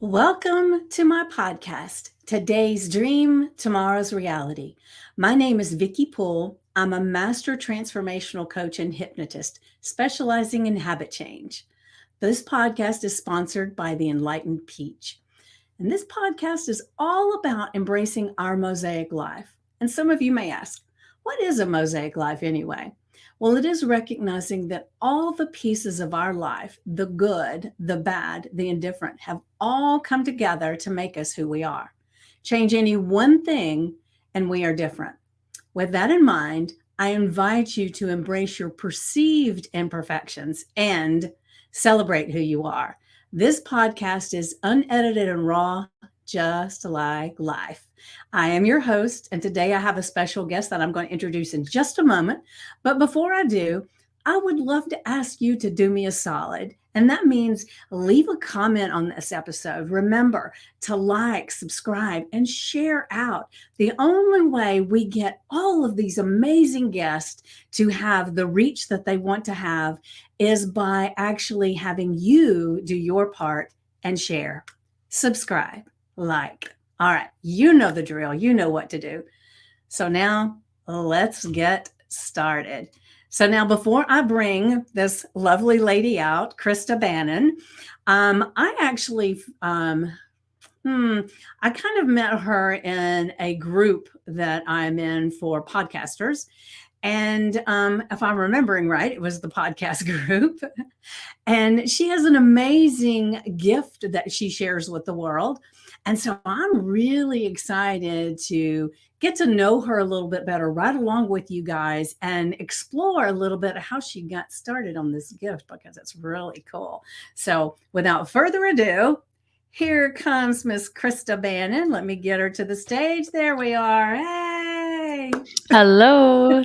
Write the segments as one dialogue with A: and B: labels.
A: Welcome to my podcast, Today's Dream, Tomorrow's Reality. My name is Vicki Poole. I'm a master transformational coach and hypnotist specializing in habit change. This podcast is sponsored by the Enlightened Peach. And this podcast is all about embracing our mosaic life. And some of you may ask, what is a mosaic life anyway? Well, it is recognizing that all the pieces of our life, the good, the bad, the indifferent, have all come together to make us who we are. Change any one thing, and we are different. With that in mind, I invite you to embrace your perceived imperfections and celebrate who you are. This podcast is unedited and raw, just like life. I am your host, and today I have a special guest that I'm going to introduce in just a moment. But before I do, I would love to ask you to do me a solid. And that means leave a comment on this episode. Remember to like, subscribe, and share out. The only way we get all of these amazing guests to have the reach that they want to have is by actually having you do your part and share, subscribe, like. All right, you know the drill. You know what to do. So now let's get started. So now, before I bring this lovely lady out, Krista Bannon, I actually, I kind of met her in a group that I'm in for podcasters. And if I'm remembering right, it was the podcast group. And she has an amazing gift that she shares with the world. And so I'm really excited to get to know her a little bit better right along with you guys and explore a little bit of how she got started on this gift because it's really cool. So without further ado, here comes Miss Krista Bannon. Let me get her to the stage. There we are. Hey.
B: Hello.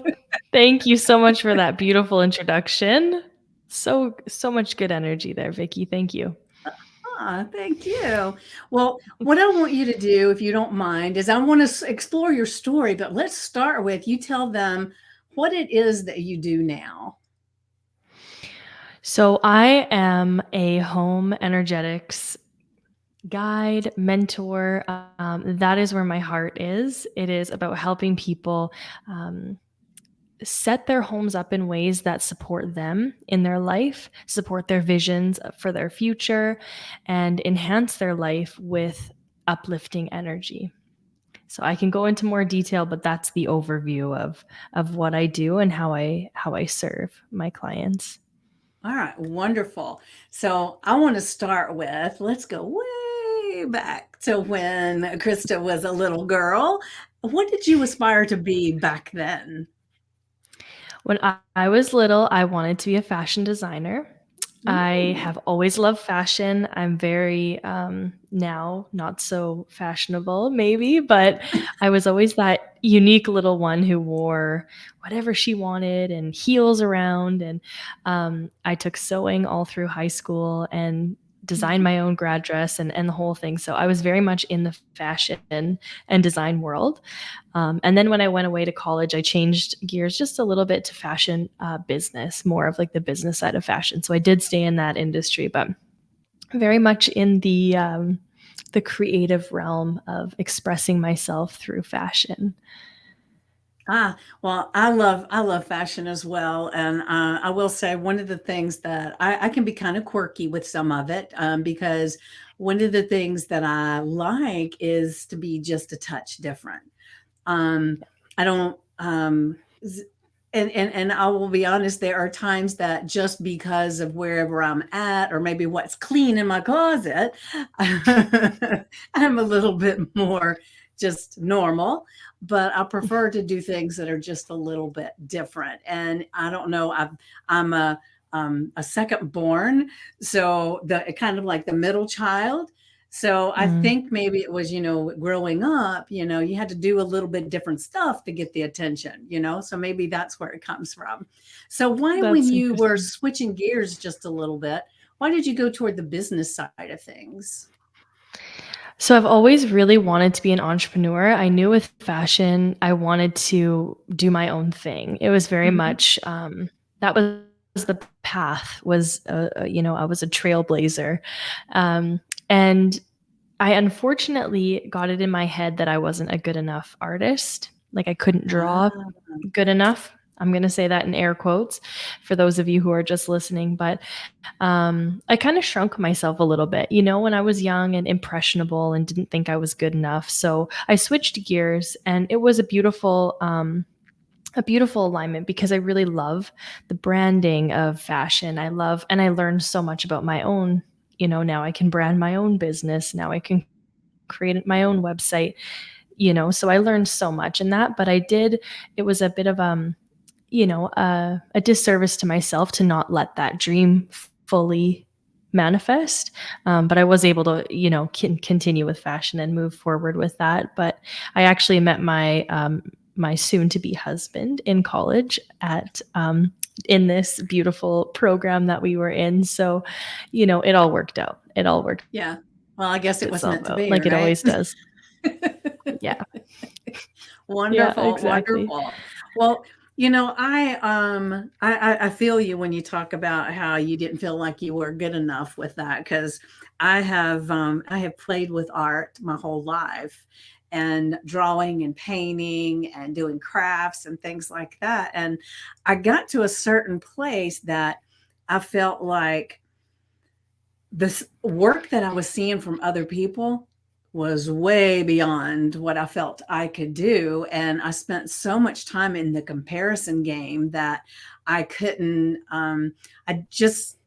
B: Thank you so much for that beautiful introduction. So much good energy there, Vicki. Thank you.
A: Thank you. Well, what I want you to do, if you don't mind, is I want to explore your story, but let's start with you tell them what it is that you do now.
B: So I am a home energetics guide, mentor. That is where my heart is. It is about helping people set their homes up in ways that support them in their life, support their visions for their future, and enhance their life with uplifting energy. So I can go into more detail, but that's the overview of what I do and how I serve my clients.
A: All right, wonderful. So I want to start with let's go way back to when Krista was a little girl. What did you aspire to be back then?
B: When I was little, I wanted to be a fashion designer. I
A: Ooh.
B: have always loved fashion. I'm very now not so fashionable, maybe, but I was always that unique little one who wore whatever she wanted and heels around. And I took sewing all through high school and designed my own grad dress and the whole thing. So I was very much in the fashion and design world. And then when I went away to college, I changed gears just a little bit to fashion business, more of like the business side of fashion. So I did stay in that industry, but very much in the creative realm of expressing myself through fashion.
A: Well, I love fashion as well, and I will say one of the things that I can be kind of quirky with some of it because one of the things that I like is to be just a touch different. Um, I don't, z- and I will be honest, there are times that just because of wherever I'm at, or maybe what's clean in my closet, I'm a little bit more just normal, but I prefer to do things that are just a little bit different. And I don't know, I'm a second born, so the kind of like the middle child. So I
B: Mm,
A: think maybe it was, growing up, you had to do a little bit different stuff to get the attention. So maybe that's where it comes from. So why, when
B: that's
A: you were
B: interesting.
A: switching gears just a little bit, why did you go toward the business side of things?
B: So I've always really wanted to be an entrepreneur. I knew with fashion, I wanted to do my own thing. It was very
A: Mhm.
B: much that was the path. Was I was a trailblazer, and I unfortunately got it in my head that I wasn't a good enough artist. Like I couldn't draw
A: Ah,
B: good enough. I'm going to say that in air quotes for those of you who are just listening. But I kind of shrunk myself a little bit, when I was young and impressionable and didn't think I was good enough. So I switched gears, and it was a beautiful alignment because I really love the branding of fashion. And I learned so much about my own. Now I can brand my own business. Now I can create my own website. So I learned so much in that. But it was a bit of a disservice to myself to not let that dream fully manifest. But I was able to, continue with fashion and move forward with that. But I actually met my soon-to-be husband in college at in this beautiful program that we were in. So, it all worked out. It all worked
A: yeah. Well, I guess it was
B: itself
A: meant to
B: out,
A: be,
B: like it
A: right?
B: always does. Yeah, yeah,
A: Wonderful,
B: exactly.
A: wonderful. Well, I feel you when you talk about how you didn't feel like you were good enough with that, because I have played with art my whole life, and drawing and painting and doing crafts and things like that. And I got to a certain place that I felt like this work that I was seeing from other people was way beyond what I felt I could do. And I spent so much time in the comparison game that I couldn't, I just,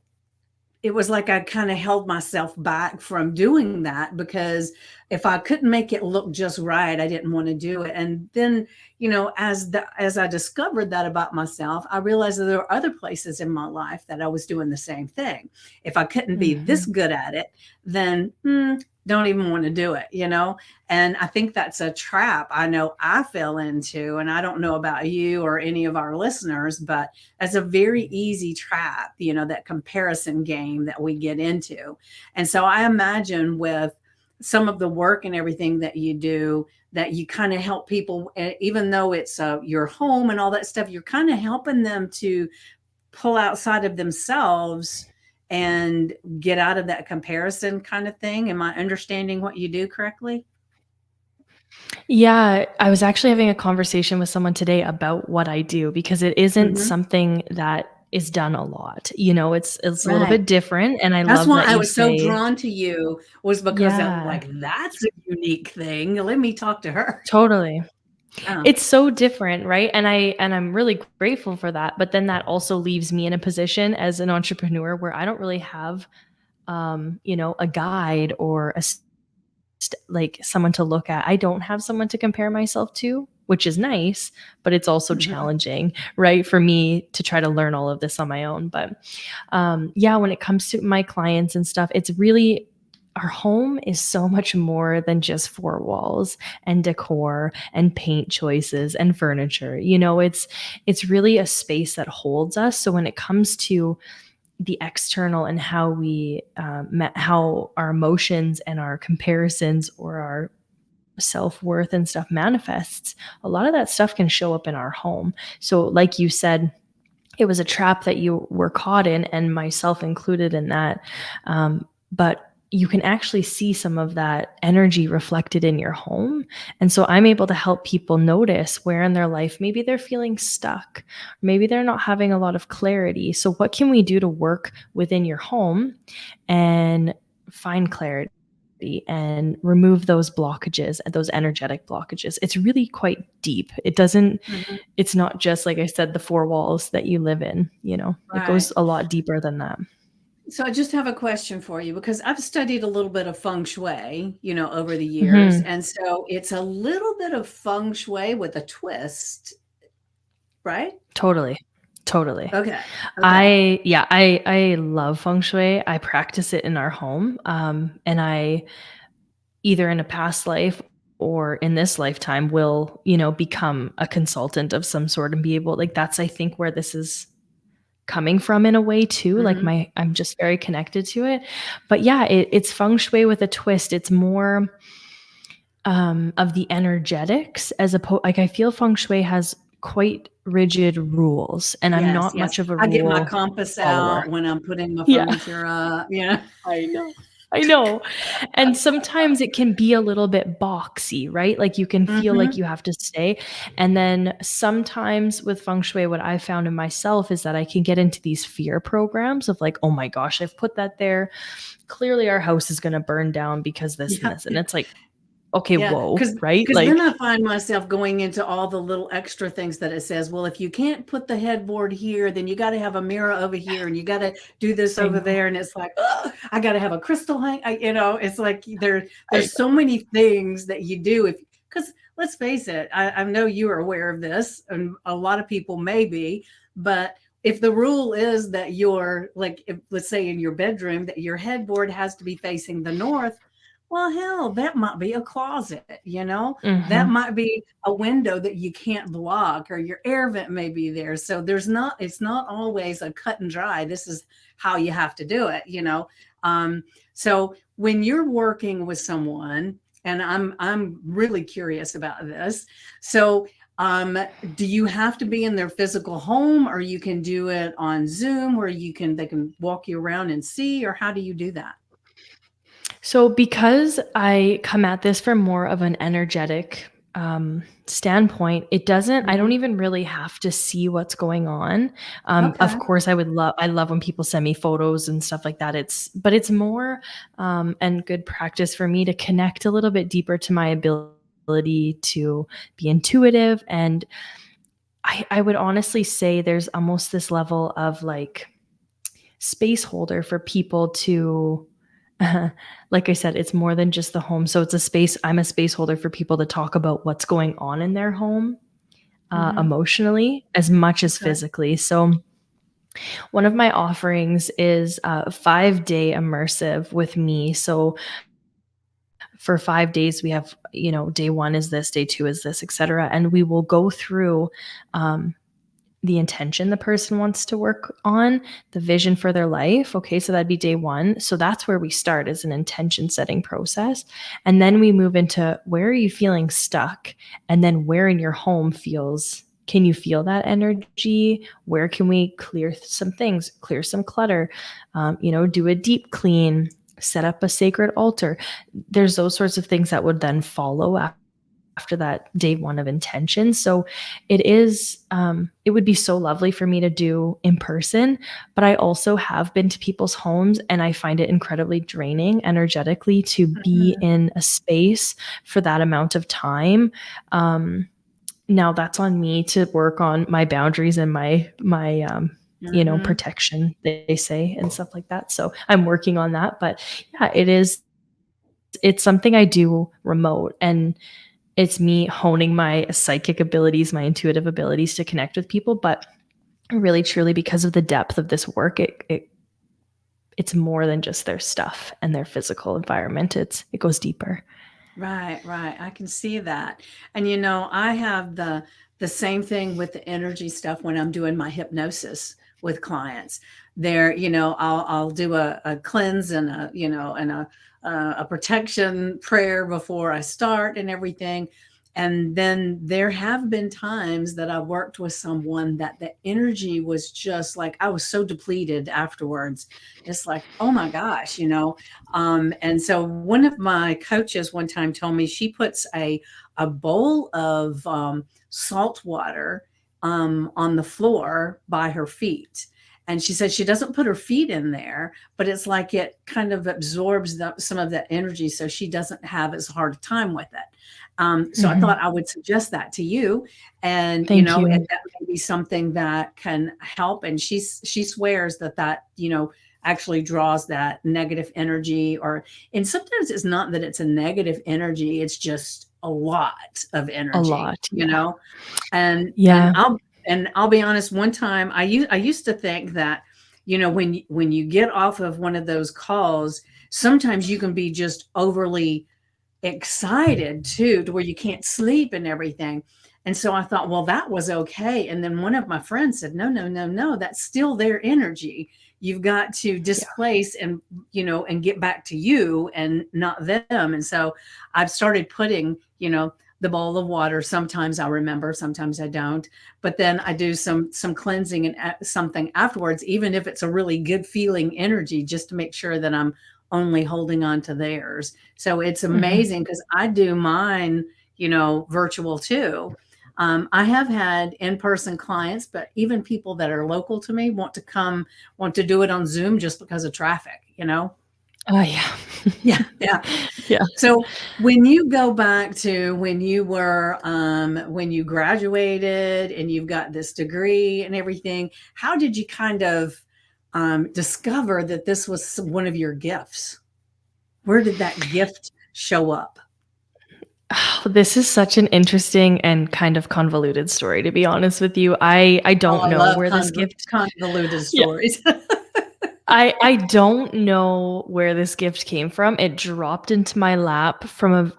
A: it was like I kind of held myself back from doing that, because if I couldn't make it look just right, I didn't want to do it. And then, as I discovered that about myself, I realized that there were other places in my life that I was doing the same thing. If I couldn't be this
B: Hmm.
A: good at it, then don't even want to do it. And I think that's a trap I know I fell into. And I don't know about you or any of our listeners, but as a very easy trap, that comparison game that we get into. And so I imagine with some of the work and everything that you do, that you kind of help people, even though it's your home and all that stuff, you're kind of helping them to pull outside of themselves and get out of that comparison kind of thing. Am I understanding what you do correctly?
B: Yeah, I was actually having a conversation with someone today about what I do because it isn't
A: Hmm.
B: something that is done a lot. It's a little
A: Right.
B: bit different, and I
A: That's
B: love
A: why
B: that
A: I
B: you
A: was so
B: say,
A: drawn to you, was because I'm
B: yeah,
A: like, that's a unique thing. Let me talk to her.
B: totally.
A: Yeah.
B: It's so different, right? And I'm really grateful for that, but then that also leaves me in a position as an entrepreneur where I don't really have a guide or like someone to look at. I don't have someone to compare myself to, which is nice, but it's also
A: Mhm.
B: challenging, right? For me to try to learn all of this on my own. But yeah, when it comes to my clients and stuff, it's really our home is so much more than just four walls and decor and paint choices and furniture. It's really a space that holds us. So when it comes to the external and how our emotions and our comparisons or our self-worth and stuff manifests, a lot of that stuff can show up in our home. So like you said, it was a trap that you were caught in, and myself included in that. But you can actually see some of that energy reflected in your home. And so I'm able to help people notice where in their life maybe they're feeling stuck, maybe they're not having a lot of clarity. So, what can we do to work within your home and find clarity? And remove those blockages, those energetic blockages. It's really quite deep.
A: Mhm.
B: It's not just, like I said, the four walls that you live in, it
A: Right.
B: goes a lot deeper than that.
A: So I just have a question for you, because I've studied a little bit of feng shui, over the years.
B: Mhm.
A: And so it's a little bit of feng shui with a twist, right?
B: Totally. Totally.
A: Okay. Okay.
B: I love feng shui. I practice it in our home. And I either in a past life or in this lifetime will, become a consultant of some sort and be able, like, that's I think where this is coming from in a way too. Like
A: Mhm.
B: I'm just very connected to it. But yeah, it's feng shui with a twist. It's more of the energetics as opposed, like I feel feng shui has quite rigid rules, and I'm
A: Yes,
B: not
A: yes.
B: much of a
A: I get my
B: rule
A: compass
B: follower.
A: out when I'm putting my
B: Yeah,
A: furniture up.
B: I know. I know. And sometimes it can be a little bit boxy, right? Like you can feel like
A: Mhm.
B: you have to stay. And then sometimes with feng shui, what I found in myself is that I can get into these fear programs of like, oh my gosh, I've put that there. Clearly our house is going to burn down because this and
A: Yeah.
B: this. And it's like, okay,
A: Yeah,
B: whoa, right?
A: because then
B: Like,
A: I find myself going into all the little extra things that it says, "Well, if you can't put the headboard here, then you gotta have a mirror over here, and you gotta do this
B: I
A: over
B: know,
A: there," and it's like, "Ugh, I gotta have a crystal hang," it's like
B: I
A: there's so many things that you do if because let's face it, I know you are aware of this, and a lot of people may be, but if the rule is that you're like, if, let's say in your bedroom, that your headboard has to be facing the north, well, hell, that might be a closet, that
B: know.
A: might be a window that you can't block, or your air vent may be there. So it's not always a cut and dry. This is how you have to do it. Um, so when you're working with someone, and I'm really curious about this. So do you have to be in their physical home, or you can do it on Zoom where they can walk you around and see, or how do you do that?
B: So, because I come at this from more of an energetic standpoint, I don't
A: Mhm.
B: even really have to see what's going on. Of
A: Okay.
B: course, I love when people send me photos and stuff like that. But it's more and good practice for me to connect a little bit deeper to my ability to be intuitive. And I would honestly say there's almost this level of like, space holder for people to like I said, it's more than just the home. So it's a space, I'm a space holder for people to talk about what's going on in their home,
A: Mhm.
B: emotionally as much as
A: Okay.
B: physically. So one of my offerings is a 5-day immersive with me. So for 5 days, we have, day one is this, day two is this, etc. And we will go through um, the intention the person wants to work on, the vision for their life. Okay, so that'd be day one. So that's where we start as an intention setting process. And then we move into where are you feeling stuck? And then where in your home can you feel that energy? Where can we clear some things, clear some clutter, do a deep clean, set up a sacred altar? There's those sorts of things that would then follow after that day one of intention. So it would be so lovely for me to do in person, but I also have been to people's homes and I find it incredibly draining energetically to be
A: Mhm.
B: in a space for that amount of time. Um, Now that's on me to work on my boundaries and my
A: Mhm.
B: protection, they say, and stuff like that. So I'm working on that. But yeah, it's something I do remote, and it's me honing my psychic abilities, my intuitive abilities to connect with people. But really, truly, because of the depth of this work, it's more than just their stuff and their physical environment. It goes deeper.
A: Right, right. I can see that. And I have the same thing with the energy stuff when I'm doing my hypnosis with clients. There, I'll do a cleanse and a protection prayer before I start and everything. And then there have been times that I worked with someone that the energy was just like I was so depleted afterwards. It's like, oh my gosh. And so one of my coaches one time told me she puts a bowl of salt water on the floor by her feet. And she said she doesn't put her feet in there, but it's like it kind of absorbs some of that energy so she doesn't have as hard a time with it. So I thought
B: Mhm.
A: I would suggest that to you. And,
B: Thank
A: if
B: you.
A: that may be something that can help. And she swears that actually draws that negative energy, and sometimes it's not that it's a negative energy, it's just a lot of
B: A
A: energy,
B: lot. Yeah.
A: and
B: Yeah.
A: I'll be honest, one time I used to think that when you get off of one of those calls, sometimes you can be just overly excited too, to where you can't sleep and everything. And so I thought, well, that was okay. And then one of my friends said, no, no, no, no, that's still their energy. You've got to
B: Yeah.
A: displace and get back to you and not them. And so I've started putting, the bowl of water. Sometimes I remember, sometimes I don't. But then I do some cleansing and something afterwards, even if it's a really good feeling energy, just to make sure that I'm only holding on to theirs. So it's
B: Mhm.
A: amazing because I do mine, virtual too. I have had in-person clients, but even people that are local to me want to do it on Zoom just because of traffic.
B: Oh, yeah.
A: Yeah, yeah.
B: Yeah.
A: So when you go back to when you graduated and you've got this degree and everything, how did you kind of discover that this was one of your gifts? Where did that gift show up?
B: This is such an interesting and kind of convoluted story, to be honest with you. I
A: Oh,
B: don't
A: I
B: know
A: love
B: where this gift.
A: convoluted
B: Yeah.
A: stories.
B: I don't know where this gift came from. It dropped into my lap from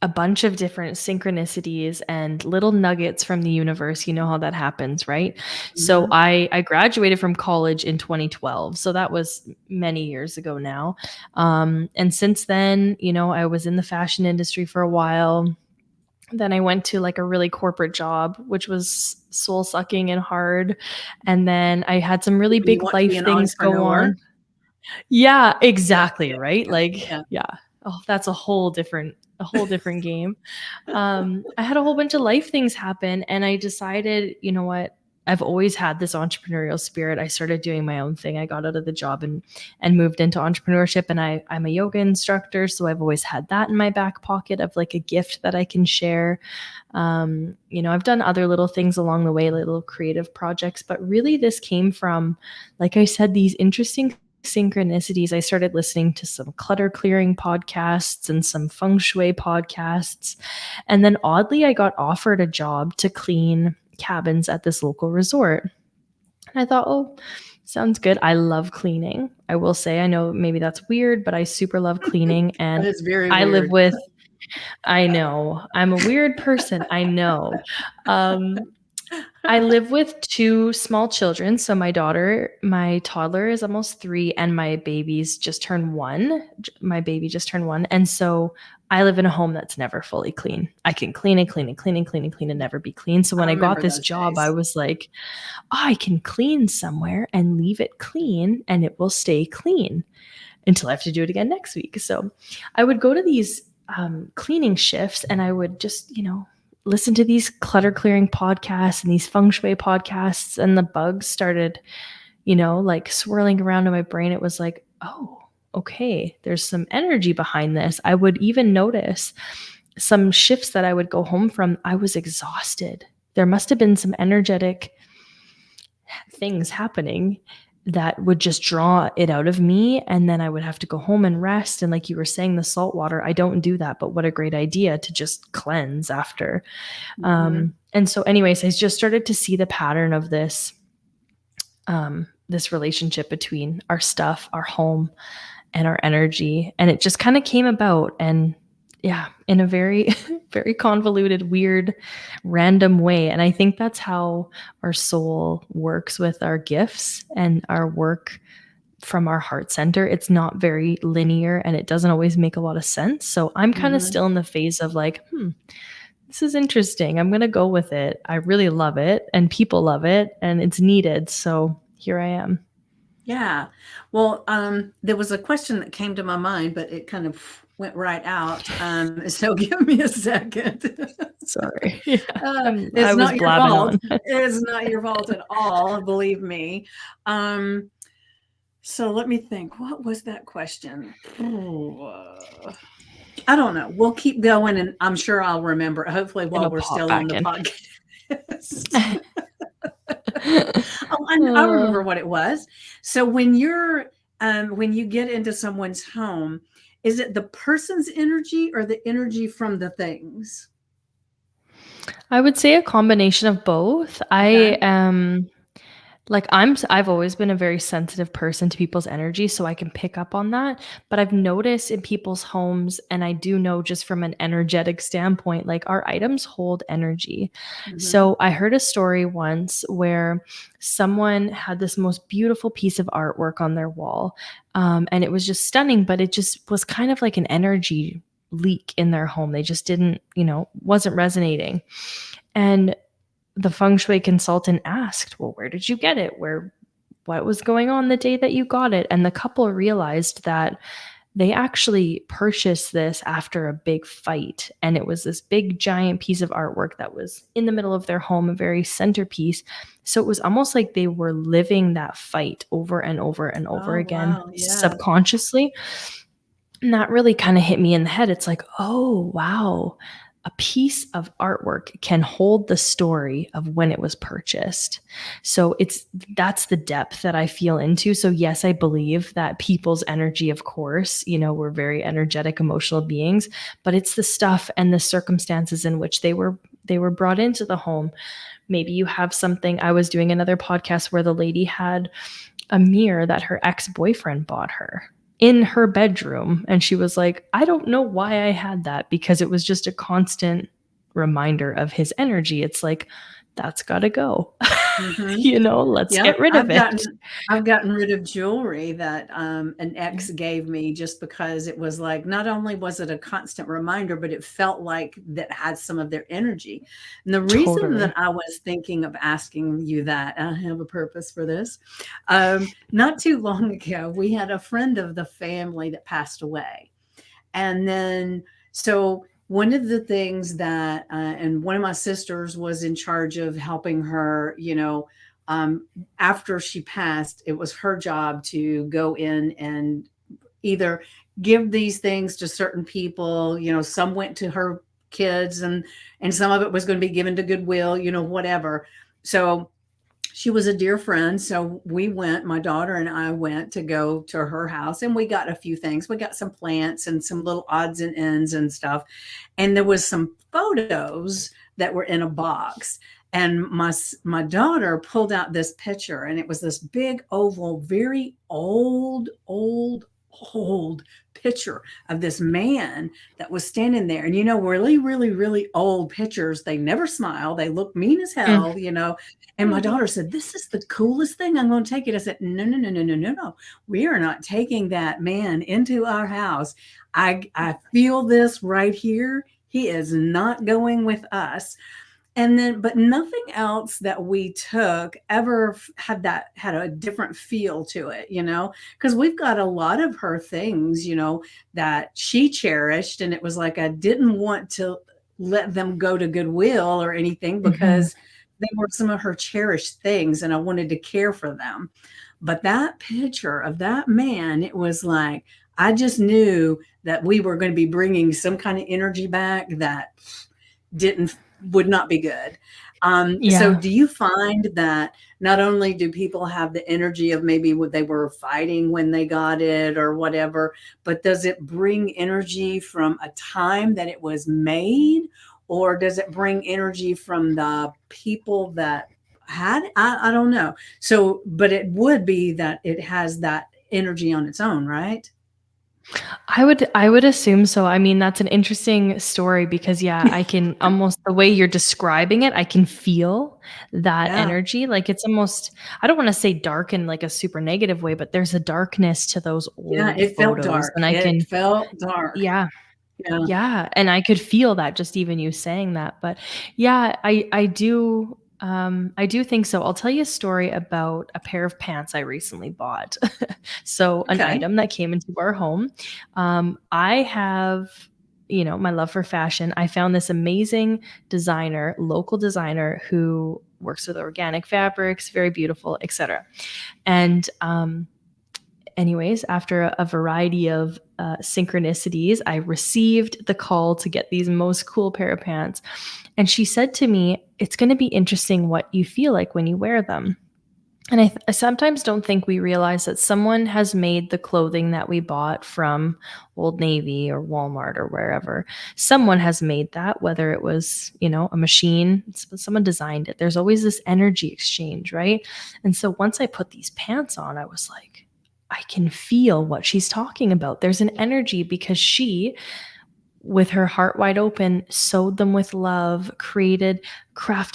B: a bunch of different synchronicities and little nuggets from the universe. You know how that happens, right? So
A: Mhm.
B: I graduated from college in 2012. So that was many years ago now. And since then, I was in the fashion industry for a while. Then I went to like a really corporate job, which was soul sucking and hard. And then I had some really
A: You
B: big
A: want to be
B: life
A: an
B: things go
A: entrepreneur?
B: on. Yeah,
A: Yeah,
B: exactly,
A: yeah,
B: right?
A: yeah,
B: Like,
A: yeah.
B: yeah. Oh, that's a whole different game. I had a whole bunch of life things happen and I decided, you know what? I've always had this entrepreneurial spirit. I started doing my own thing. I got out of the job and moved into entrepreneurship, and I'm a yoga instructor, so I've always had that in my back pocket of like a gift that I can share. I've done other little things along the way, little creative projects, but really this came from, like I said, these interesting synchronicities. I started listening to some clutter clearing podcasts and some feng shui podcasts. And then oddly, I got offered a job to clean cabins at this local resort. And I thought, oh, sounds good. I love cleaning. I will say, I know maybe that's weird, but I super love cleaning.
A: That
B: And
A: is very
B: I live
A: weird.
B: with, I know, I'm a weird person. I know. Um, I live with 2 small children. So my toddler is almost 3, and my baby's just turned 1. My baby just turned 1. And so I live in a home that's never fully clean. I can clean and clean and clean and clean and clean and never be clean. So
A: I
B: when I got
A: remember
B: this
A: those
B: job, I
A: days.
B: was like, oh, I can clean somewhere and leave it clean and it will stay clean until I have to do it again next week. So I would go to these cleaning shifts and I would just, listen to these clutter clearing podcasts and these feng shui podcasts. And the bugs started, like swirling around in my brain. It was like, oh, okay, there's some energy behind this. I would even notice some shifts that I would go home from, I was exhausted. There must have been some energetic things happening that would just draw it out of me, and then I would have to go home and rest. And like you were saying, the salt water, I don't do that, but what a great idea to just cleanse after.
A: Mhm.
B: And so anyways, I just started to see the pattern of this relationship between our stuff, our home, and our energy, and it just kind of came about. And yeah, in a very very convoluted, weird, random way. And I think that's how our soul works with our gifts and our work from our heart center. It's not very linear and it doesn't always make a lot of sense. So I'm kind of
A: Mhm.
B: still in the phase of like, this is interesting. I'm going to go with it. I really love it and people love it and it's needed. So here I am.
A: Yeah. Well, there was a question that came to my mind, but it kind of went right out. So give me a second.
B: Sorry. Yeah. I
A: It's
B: was
A: not your
B: blabbing
A: fault.
B: on.
A: It's not your fault at all, believe me. Um, so let me think. What was that question? I don't know. We'll keep going, and I'm sure I'll remember. Hopefully, while
B: It'll
A: we're
B: pop
A: still on
B: back
A: the
B: in.
A: podcast. Oh, I remember
B: Uh,
A: what it was. So when you get into someone's home, is it the person's energy or the energy from the things?
B: I would say a combination of both.
A: Okay.
B: I am like I've always been a very sensitive person to people's energy, so I can pick up on that. But I've noticed in people's homes, and I do know just from an energetic standpoint, like our items hold energy.
A: Mhm.
B: So I heard a story once where someone had this most beautiful piece of artwork on their wall, and it was just stunning. But it just was kind of like an energy leak in their home. They just didn't, wasn't resonating. And the feng shui consultant asked, well, where did you get it? Where what was going on the day that you got it? And the couple realized that they actually purchased this after a big fight. And it was this big, giant piece of artwork that was in the middle of their home, a very centerpiece. So it was almost like they were living that fight over and over and over
A: Oh,
B: again
A: wow. Yeah.
B: subconsciously. And that really kind of hit me in the head. It's like, oh, wow. A piece of artwork can hold the story of when it was purchased. So that's the depth that I feel into. So yes, I believe that people's energy, of course, we're very energetic, emotional beings, but it's the stuff and the circumstances in which they were brought into the home. Maybe you have something. I was doing another podcast where the lady had a mirror that her ex-boyfriend bought her in her bedroom. And she was like, I don't know why I had that, because it was just a constant reminder of his energy. It's like, that's got to go.
A: Mhm.
B: Let's
A: Yeah,
B: get rid of it.
A: I've gotten rid of jewelry that, an
B: Yeah,
A: ex gave me just because it was like, not only was it a constant reminder, but it felt like that had some of their energy. And the reason that
B: totally.
A: I was thinking of asking you that, I have a purpose for this. Not too long ago, we had a friend of the family that passed away. And then, so one of the things that, and one of my sisters was in charge of helping her, um, after she passed, it was her job to go in and either give these things to certain people, some went to her kids, and some of it was going to be given to Goodwill, whatever. So she was a dear friend. So we went, my daughter and I went to go to her house, and we got a few things. We got some plants and some little odds and ends and stuff. And there was some photos that were in a box. And my daughter pulled out this picture, and it was this big oval, very old picture of this man that was standing there. And really, really, really old pictures, they never smile. They look mean as
B: Mm.
A: hell. And my daughter said, "This is the coolest thing. I'm going to take it." I said, "No, no, no, no, no, no, no. We are not taking that man into our house. I feel this right here. He is not going with us." And then, but nothing else that we took ever had a different feel to it, because we've got a lot of her things, that she cherished. And it was like, I didn't want to let them go to Goodwill or anything,
B: Mhm.
A: because they were some of her cherished things and I wanted to care for them. But that picture of that man, it was like, I just knew that we were going to be bringing some kind of energy back that didn't would not be good. So
B: Yeah.
A: do you find that not only do people have the energy of maybe what they were fighting when they got it or whatever, but does it bring energy from a time that it was made, or does it bring energy from the people that had it? I don't know. So, but it would be that it has that energy on its own, right?
B: I would assume so. I mean, that's an interesting story because yeah, I can almost the way you're describing it, I can feel that
A: Yeah.
B: energy. Like it's almost I don't want to say dark in like a super negative way, but there's a darkness to those
A: Yeah,
B: old
A: it felt
B: photos.
A: dark.
B: And I
A: It
B: can
A: felt dark.
B: yeah,
A: Yeah.
B: yeah, and I could feel that just even you saying that. But yeah, I do think so. I'll tell you a story about a pair of pants I recently bought. So an
A: Okay.
B: item that came into our home. I have my love for fashion. I found this amazing designer, local designer who works with organic fabrics, very beautiful, etc. And anyways, after a variety of synchronicities, I received the call to get these most cool pair of pants. And she said to me, it's going to be interesting what you feel like when you wear them. And I sometimes don't think we realize that someone has made the clothing that we bought from Old Navy or Walmart or wherever. Someone has made that, whether it was, a machine, someone designed it. There's always this energy exchange, right? And so once I put these pants on, I was like, I can feel what she's talking about. There's an energy because she, with her heart wide open, sewed them with love, crafted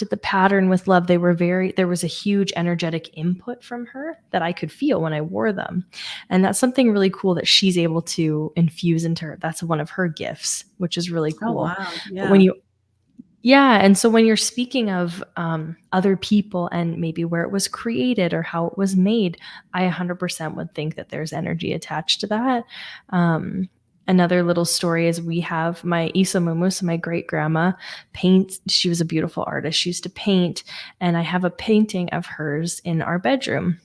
B: the pattern with love. There was a huge energetic input from her that I could feel when I wore them. And that's something really cool that she's able to infuse into her. That's one of her gifts, which is really
A: Oh,
B: cool.
A: wow.
B: But when
A: Yeah.
B: you Yeah, and so when you're speaking of, other people and maybe where it was created or how it was made, I 100% would think that there's energy attached to that. Another little story is we have my Isa Mumu, so my great grandma, paint. She was a beautiful artist. She used to paint, and I have a painting of hers in our bedroom.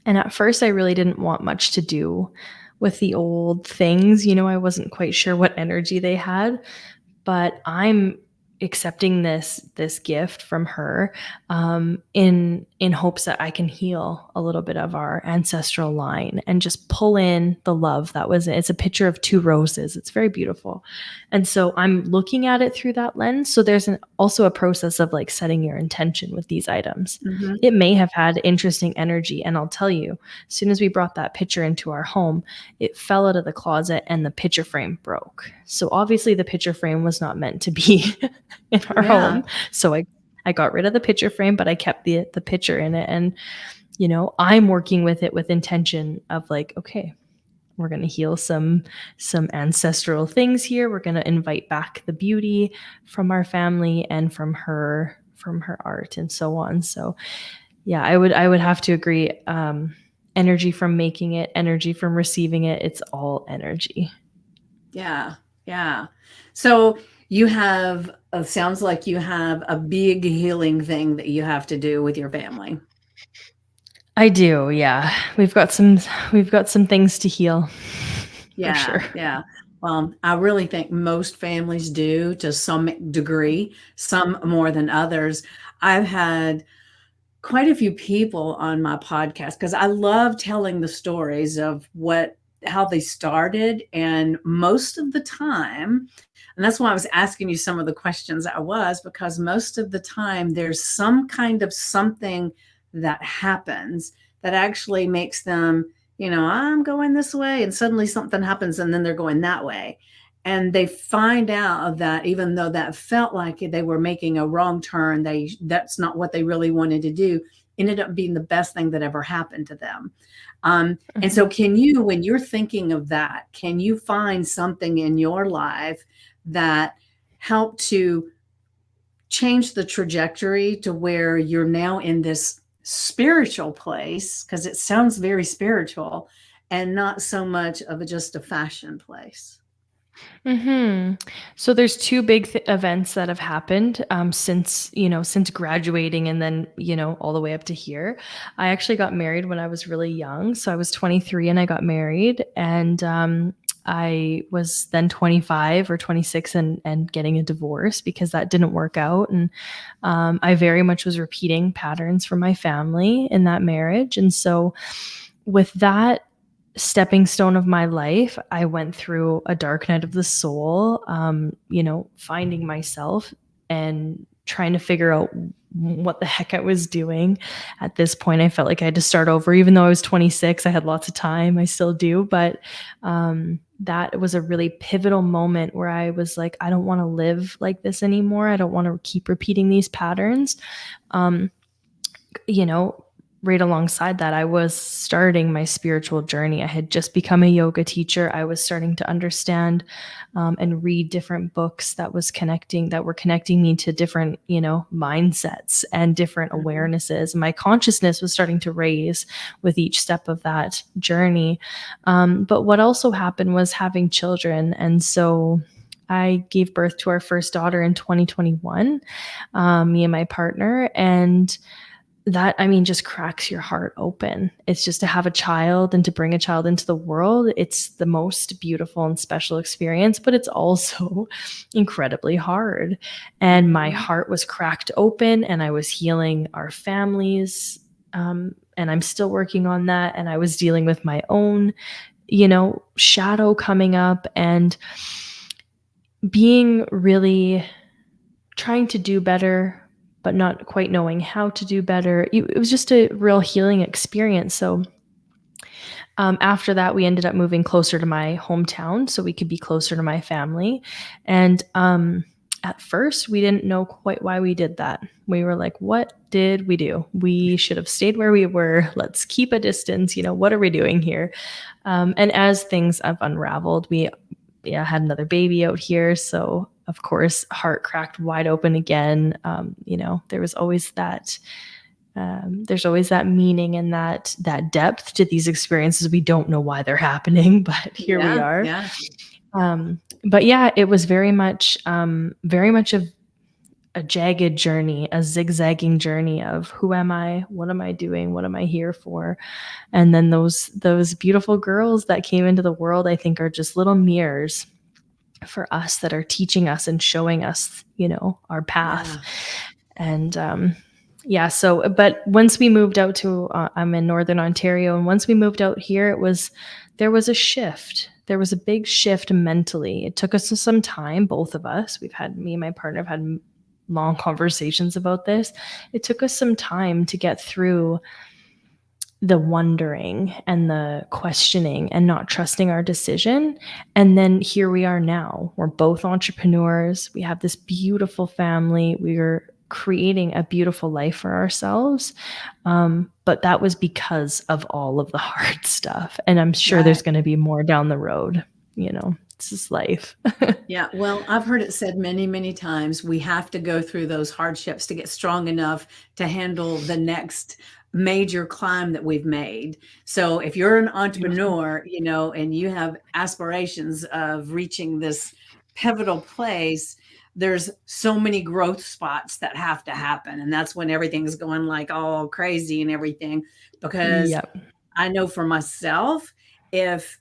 B: And at first, I really didn't want much to do with the old things. I wasn't quite sure what energy they had, but I'm accepting this gift from her, in hopes that I can heal a little bit of our ancestral line and just pull in the love that was it. It's a picture of two roses. It's very beautiful. And so I'm looking at it through that lens. So there's also a process of like setting your intention with these items.
A: Mhm.
B: It may have had interesting energy. And I'll tell you, as soon as we brought that picture into our home, it fell out of the closet and the picture frame broke. So obviously the picture frame was not meant to be in our
A: Yeah.
B: home. So I got rid of the picture frame, but I kept the picture in it. And I'm working with it with intention of like, okay, we're going to heal some ancestral things here. We're going to invite back the beauty from our family and from her art and so on. So yeah, I would have to agree. Energy from making it, energy from receiving it, it's all energy.
A: Yeah. Yeah. So you have, sounds like you have a big healing thing that you have to do with your family.
B: I do, yeah. We've got some things to heal for
A: Yeah,
B: sure.
A: yeah. Well, I really think most families do to some degree, some more than others. I've had quite a few people on my podcast because I love telling the stories of how they started. And most of the time, and that's why I was asking you some of the questions I was, because most of the time there's some kind of something that happens that actually makes them, I'm going this way, and suddenly something happens and then they're going that way. And they find out that even though that felt like they were making a wrong turn, that's not what they really wanted to do, ended up being the best thing that ever happened to them. And
B: Mhm.
A: so, can you, when you're thinking of that, can you find something in your life that helped to change the trajectory to where you're now in this spiritual place? Because it sounds very spiritual and not so much of just a fashion place.
B: Mhm. So there's two big events that have happened, since graduating and then, all the way up to here. I actually got married when I was really young. So I was 23 and I got married, and I was then 25 or 26 and getting a divorce because that didn't work out. And I very much was repeating patterns from my family in that marriage. And so with that stepping stone of my life, I went through a dark night of the soul, finding myself and trying to figure out what the heck I was doing. At this point, I felt like I had to start over. Even though I was 26, I had lots of time. I still do. But that was a really pivotal moment where I was like, I don't want to live like this anymore. I don't want to keep repeating these patterns. Um, you know, right alongside that, I was starting my spiritual journey. I had just become a yoga teacher. I was starting to understand and read different books that were connecting me to different, mindsets and different
A: Mhm.
B: awarenesses. My consciousness was starting to raise with each step of that journey. But what also happened was having children. And so I gave birth to our first daughter in 2021, me and my partner. And that, I mean, just cracks your heart open. It's just to have a child and to bring a child into the world. It's the most beautiful and special experience, but it's also incredibly hard. And my
A: Mhm.
B: heart was cracked open, and I was healing our families. And I'm still working on that. And I was dealing with my own, shadow coming up and being really trying to do better, but not quite knowing how to do better. It was just a real healing experience. So after that, we ended up moving closer to my hometown so we could be closer to my family. And at first, we didn't know quite why we did that. We were like, what did we do? We should have stayed where we were. Let's keep a distance. What are we doing here? And as things have unraveled, we had another baby out here. So of course, heart cracked wide open again. There's always that meaning and that depth to these experiences. We don't know why they're happening, but here we
A: Yeah,
B: are.
A: yeah,
B: But yeah, it was very much of a jagged journey, a zigzagging journey of who am I, what am I doing, what am I here for, and then those beautiful girls that came into the world, I think, are just little mirrors for us that are teaching us and showing us, our path.
A: yeah.
B: And yeah, so but once we moved out to I'm in Northern Ontario, and once we moved out here, there was a shift. There was a big shift mentally. It took us some time, both of us. Me and my partner have had long conversations about this. It took us some time to get through the wondering and the questioning and not trusting our decision. And then here we are now. We're both entrepreneurs. We have this beautiful family. We are creating a beautiful life for ourselves. But that was because of all of the hard stuff. And I'm sure
A: Right.
B: there's going to be more down the road. It's just life.
A: Yeah, well, I've heard it said many, many times, we have to go through those hardships to get strong enough to handle the next major climb that we've made. So if you're an
B: Beautiful.
A: entrepreneur, and you have aspirations of reaching this pivotal place, there's so many growth spots that have to happen. And that's when everything's going like all crazy and everything. Because
B: Yep.
A: I know for myself, if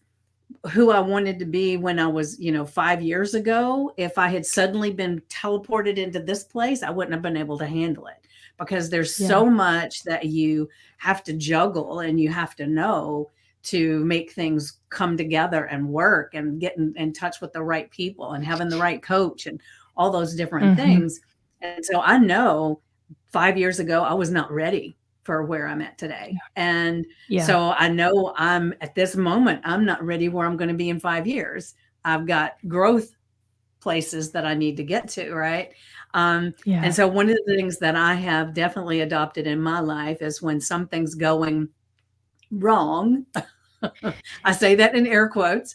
A: who I wanted to be when I was, 5 years ago, if I had suddenly been teleported into this place, I wouldn't have been able to handle it because there's
B: Yeah.
A: so much that you have to juggle and you have to know to make things come together and work and get in touch with the right people and having the right coach and all those different
B: Hmm.
A: things. And so I know 5 years ago, I was not ready for where I'm at today. And
B: Yeah.
A: so I know I'm at this moment, I'm not ready where I'm going to be in 5 years. I've got growth places that I need to get to, right? And
B: Yeah.
A: so one of the things that I have definitely adopted in my life is when something's going wrong, I say that in air quotes.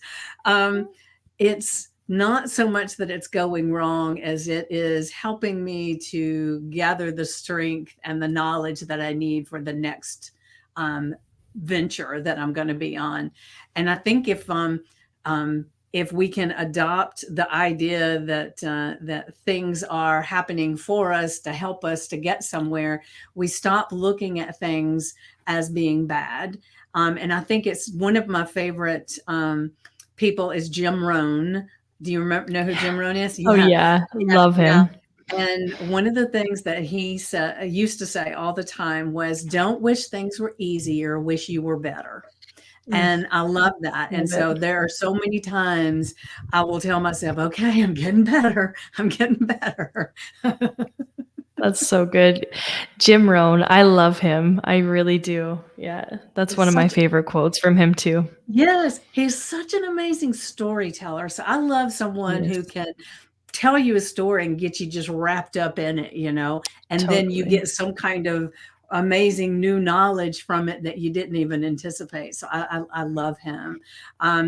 A: It's not so much that it's going wrong as it is helping me to gather the strength and the knowledge that I need for the next um, venture that I'm going to be on. And I think if we can adopt the idea that things are happening for us to help us to get somewhere, we stop looking at things as being bad. And I think it's one of my favorite people is Jim Rohn. Do you know who Jim Rohn is?
B: Oh
A: Yeah,
B: yeah.
A: yeah,
B: Love
A: yeah.
B: him.
A: And one of the things that he used to say all the time was, "Don't wish things were easier. Wish you were better."
B: Mm,
A: And I love that. And
B: love
A: so
B: it.
A: there are so many times I will tell myself, "Okay, I'm getting better. I'm getting better."
B: That's so good. Jim Rohn, I love him. I really do. Yeah, that's one
A: He's
B: of my
A: such
B: favorite quotes from him too.
A: Yes, he's such an amazing storyteller. So I love someone
B: Yes,
A: who can tell you a story and get you just wrapped up in it, and then you
B: totally.
A: get some kind of amazing new knowledge from it that you didn't even anticipate. So I love him.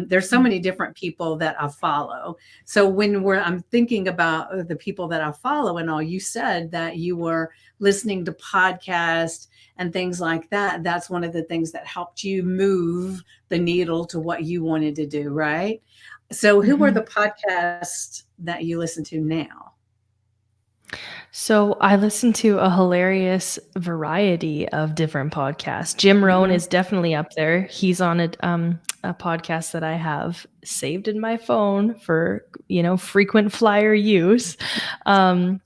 A: There's so
B: Mm.
A: many different people that I follow. So I'm thinking about the people that I follow and all, you said that you were listening to podcasts and things like that. That's one of the things that helped you move the needle to what you wanted to do, right? So, who were
B: Mhm.
A: the podcasts that you listen to now?
B: So I listen to a hilarious variety of different podcasts. Jim Rohn
A: Mhm.
B: is definitely up there. He's on a podcast that I have saved in my phone for frequent flyer use. Um,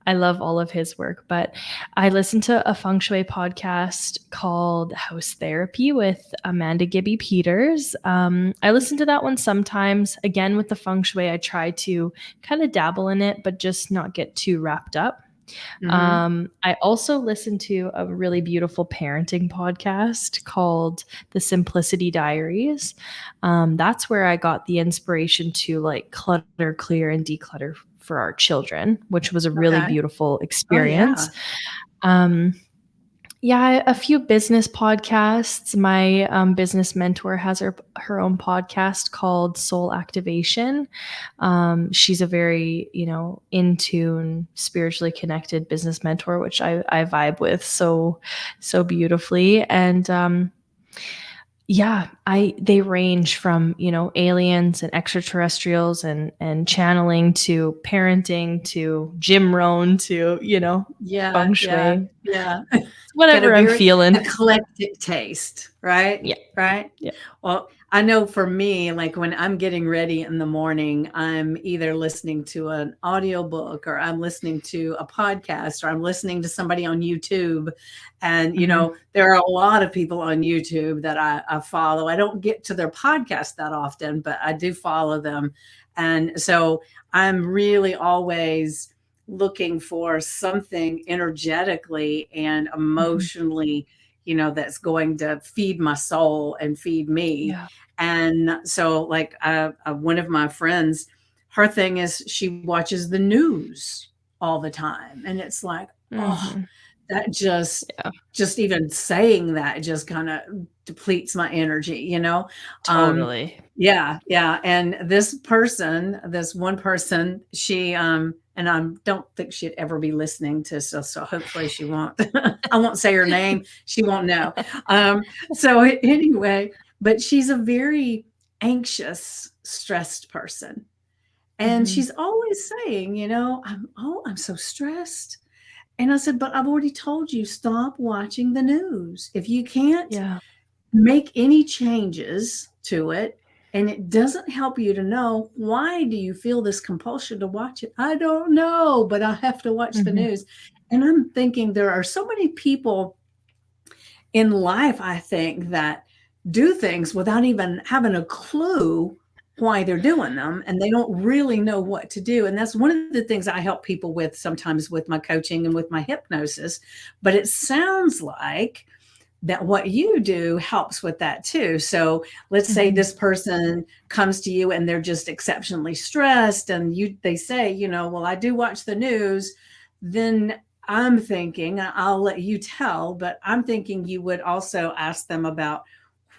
B: I love all of his work, but I listen to a feng shui podcast called House Therapy with Amanda Gibby Peters. I listen to that one sometimes. Again, with the feng shui, I try to kind of dabble in it, but just not get too wrapped up.
A: Mhm.
B: I also listen to a really beautiful parenting podcast called The Simplicity Diaries. That's where I got the inspiration to like clutter, clear, and declutter for our children, which was a really
A: Okay.
B: beautiful
A: Oh,
B: experience.
A: yeah.
B: Um, Yeah, a few business podcasts. My business mentor has her own podcast called Soul Activation. She's a very, in tune, spiritually connected business mentor, which I vibe with so beautifully. And yeah, I they range from, aliens and extraterrestrials and channeling to parenting to Jim Rohn to,
A: Yeah,
B: feng
A: yeah,
B: shui.
A: yeah. Got a
B: Whatever I'm
A: very
B: feeling.
A: eclectic taste, right?
B: Yeah.
A: Right?
B: Yeah.
A: Well, I know for me, like when I'm getting ready in the morning, I'm either listening to an audiobook or I'm listening to a podcast or I'm listening to somebody on YouTube. And,
B: Mhm.
A: there are a lot of people on YouTube that I follow. I don't get to their podcast that often, but I do follow them. And so I'm really always looking for something energetically and
B: Mhm.
A: emotionally, that's going to feed my soul and feed me.
B: Yeah.
A: And so, like, one of my friends, her thing is she watches the news all the time, and it's like, oh,
B: Mhm.
A: that
B: Yeah.
A: just even saying that just kind of depletes my energy. Um,
B: Totally.
A: yeah, yeah. And this one person, she and I don't think she'd ever be listening to, so hopefully she won't. I won't say her name. She won't know. So anyway, but she's a very anxious, stressed person. And
B: Mhm.
A: she's always saying, I'm so stressed. And I said, but I've already told you, stop watching the news. If you can't
B: Yeah.
A: make any changes to it and it doesn't help you to know, why do you feel this compulsion to watch it? I don't know, but I have to watch the
B: Mhm.
A: news. And I'm thinking there are so many people in life, I think, that do things without even having a clue why they're doing them, and they don't really know what to do. And that's one of the things I help people with sometimes with my coaching and with my hypnosis. But it sounds like that what you do helps with that too. So let's say
B: Mhm.
A: this person comes to you and they're just exceptionally stressed, and they say, well, I do watch the news. Then I'm thinking, I'll let you tell, but I'm thinking you would also ask them about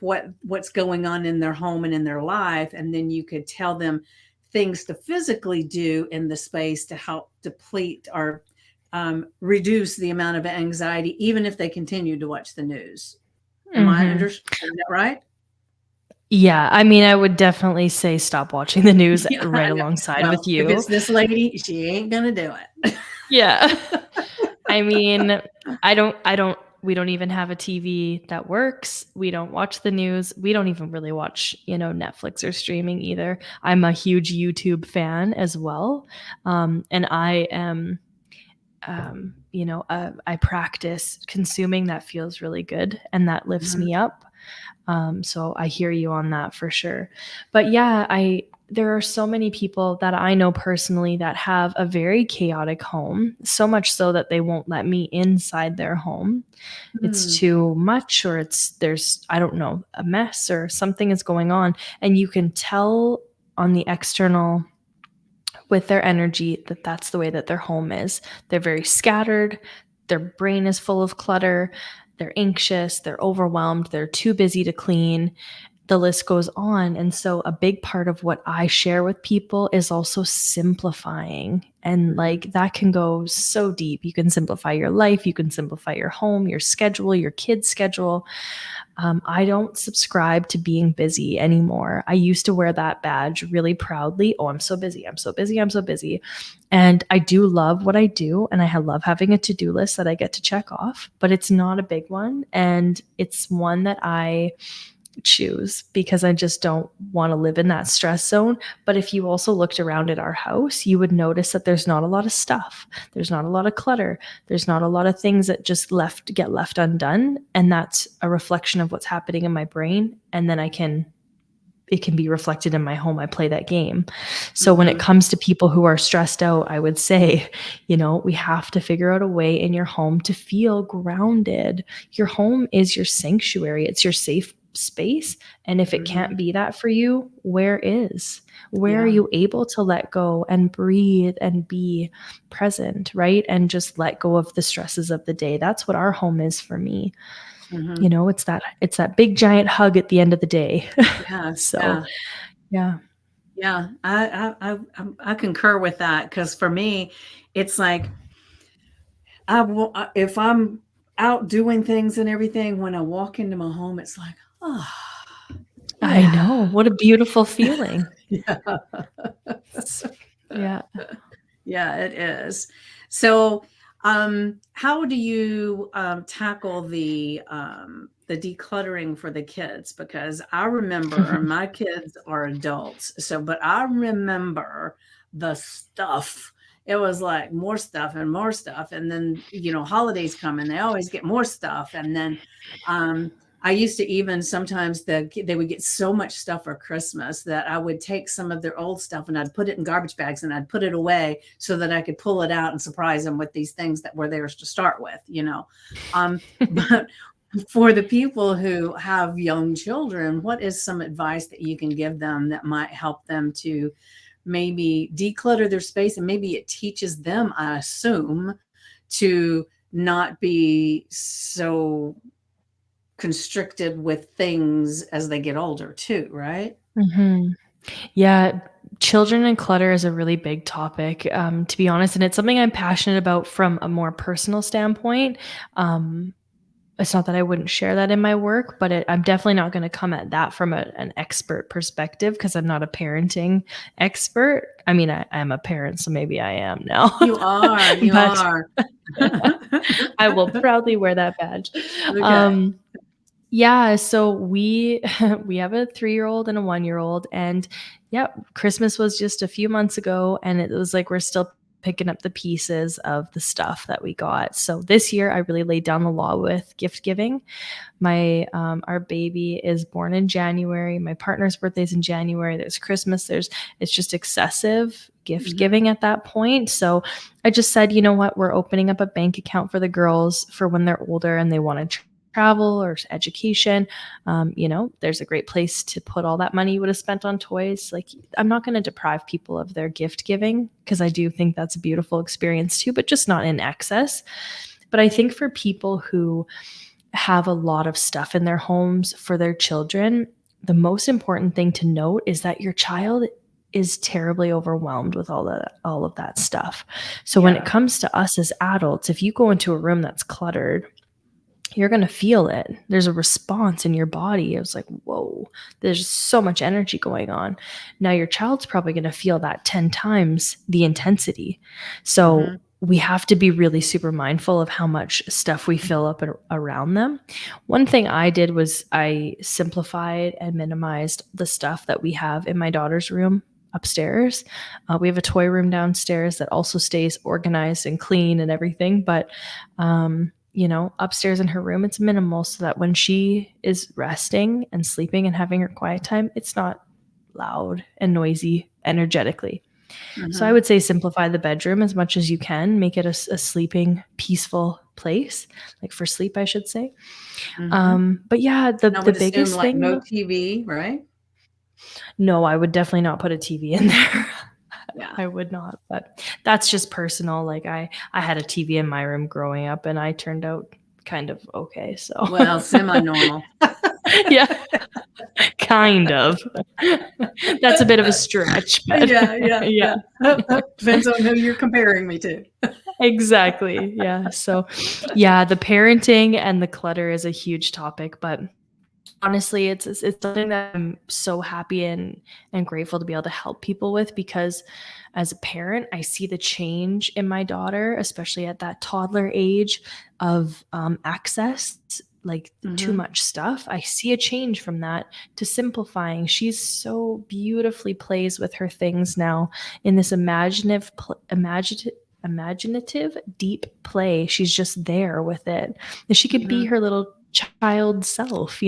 A: what's going on in their home and in their life, and then you could tell them things to physically do in the space to help deplete or reduce the amount of anxiety, even if they continue to watch the news. Am I
B: Mhm.
A: understanding that right?
B: Yeah, I mean, I would definitely say stop watching the news
A: Yeah,
B: right
A: I know.
B: alongside
A: Well,
B: with
A: if
B: you.
A: it's this lady, she ain't gonna do it.
B: Yeah. I mean, I don't we don't even have a TV that works. We don't watch the news. We don't even really watch, Netflix or streaming either. I'm a huge YouTube fan as well. And I am I practice consuming that feels really good and that lifts
A: Mhm,
B: me up. So I hear you on that for sure. But yeah, there are so many people that I know personally that have a very chaotic home, so much so that they won't let me inside their home. It's
A: mm,
B: too much, or there's, I don't know, a mess or something is going on. And you can tell on the external with their energy that that's the way that their home is. They're very scattered. Their brain is full of clutter. They're anxious. They're overwhelmed. They're too busy to clean. The list goes on. And so, a big part of what I share with people is also simplifying. And
A: mhm,
B: like that can go so deep. You can simplify your life, you can simplify your home, your schedule, your kids' schedule. I don't subscribe to being busy anymore. I used to wear that badge really proudly. Oh, I'm so busy. I'm so busy. I'm so busy. And I do love what I do. And I love having a to do list that I get to check off, but it's not a big one. And it's one that I choose because I just don't want to live in that stress zone. But if you also looked around at our house, you would notice that there's not a lot of stuff. There's not a lot of clutter. There's not a lot of things that just get left undone. And that's a reflection of what's happening in my brain. And then it can be reflected in my home. I play that game. So when it
A: mhm,
B: comes to people who are stressed out, I would say, we have to figure out a way in your home to feel grounded. Your home is your sanctuary. It's your safe space. And if it
A: Mm-hmm.
B: can't be that for you, where are
A: Yeah.
B: you able to let go and breathe and be present, right? And just let go of the stresses of the day. That's what our home is for me.
A: Mm-hmm.
B: It's that big giant hug at the end of the day.
A: Yeah.
B: So,
A: Yeah.
B: yeah.
A: Yeah. I concur with that because for me, it's like if I'm out doing things and everything, when I walk into my home, it's like, oh,
B: I
A: yeah.
B: know. What a beautiful feeling.
A: Yeah.
B: S- Yeah.
A: Yeah, it is. So, how do you tackle the decluttering for the kids? Because I remember my kids are adults, so but I remember the stuff. It was like more stuff and more stuff, and then holidays come and they always get more stuff, and then um, I used to even sometimes they would get so much stuff for Christmas that I would take some of their old stuff and I'd put it in garbage bags and I'd put it away so that I could pull it out and surprise them with these things that were theirs to start with. But for the people who have young children, what is some advice that you can give them that might help them to maybe declutter their space, and maybe it teaches them, I assume, to not be so constricted with things as they get older too, right?
B: Mhm. Yeah, children and clutter is a really big topic, to be honest, and it's something I'm passionate about from a more personal standpoint. Um, it's not that I wouldn't share that in my work, but I'm definitely not going to come at that from an expert perspective because I'm not a parenting expert. I mean, I am a parent, so maybe I am now,
A: You are, you
B: but
A: are.
B: I will proudly wear that badge.
A: Okay.
B: Um, yeah, so we we have a 3-year-old and a 1-year-old, and yeah, Christmas was just a few months ago, and it was like we're still picking up the pieces of the stuff that we got. So this year I really laid down the law with gift giving. My our baby is born in January. My partner's birthday's in January. There's Christmas. It's just excessive gift
A: Mhm,
B: giving at that point. So I just said, you know what, we're opening up a bank account for the girls for when they're older and they want to travel or education. There's a great place to put all that money you would have spent on toys. Like, I'm not going to deprive people of their gift giving because I do think that's a beautiful experience too, but just not in excess. But I think for people who have a lot of stuff in their homes for their children, the most important thing to note is that your child is terribly overwhelmed with all of that stuff. So when it
A: yeah,
B: comes to us as adults, if you go into a room that's cluttered, you're going to feel it. There's a response in your body. It was like, whoa, there's so much energy going on. Now, your child's probably going to feel that 10 times the intensity. So,
A: mhm,
B: we have to be really super mindful of how much stuff we fill up around them. One thing I did was I simplified and minimized the stuff that we have in my daughter's room upstairs. We have a toy room downstairs that also stays organized and clean and everything. But upstairs in her room, it's minimal so that when she is resting and sleeping and having her quiet time, it's not loud and noisy energetically. So I
A: mhm,
B: would say simplify the bedroom as much as you can, make it a sleeping, peaceful place, like for sleep, I should say.
A: mhm.
B: But yeah, the
A: And I
B: the
A: would assume,
B: biggest
A: like,
B: thing
A: no
B: though,
A: TV, right?
B: no, I would definitely not put a TV in there.
A: Yeah.
B: I would not, but that's just personal. Like I had a TV in my room growing up and I turned out kind of okay. So
A: Well, semi-normal.
B: yeah, kind of. That's a bit of a stretch, but
A: Yeah, yeah,
B: yeah.
A: yeah. Depends on who you're comparing me to.
B: Exactly. Yeah. So yeah, the parenting and the clutter is a huge topic, but honestly, it's something that I'm so happy and grateful to be able to help people with because as a parent, I see the change in my daughter, especially at that toddler age of access, like too
A: Mhm,
B: much stuff. I see a change from that to simplifying. She's so beautifully plays with her things now in this imaginative deep play. She's just there with it. And she could be
A: mhm,
B: her little child self.